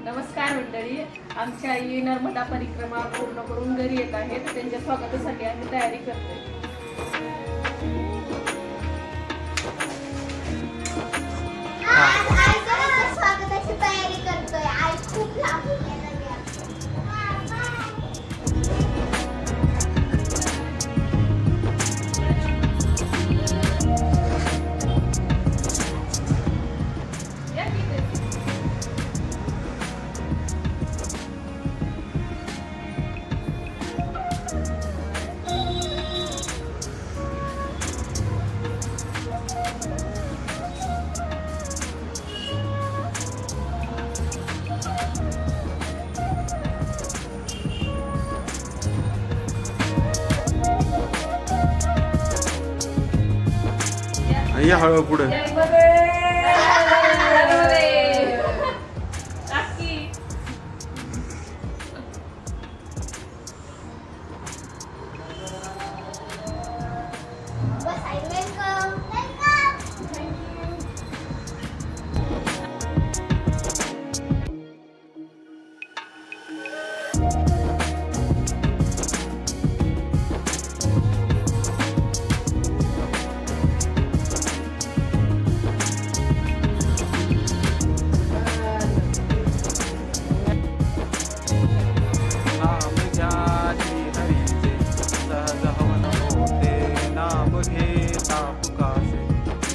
नमस्कार मंडळी, आमच्या आई नर्मदा परिक्रमा पूर्ण करून घरी येत आहेत. त्यांच्या स्वागतासाठी आम्ही तयारी करतोय. स्वागताची तयारी करतोय. आई खूप लांबून येणार या हळू पुढे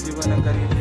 जीवन करी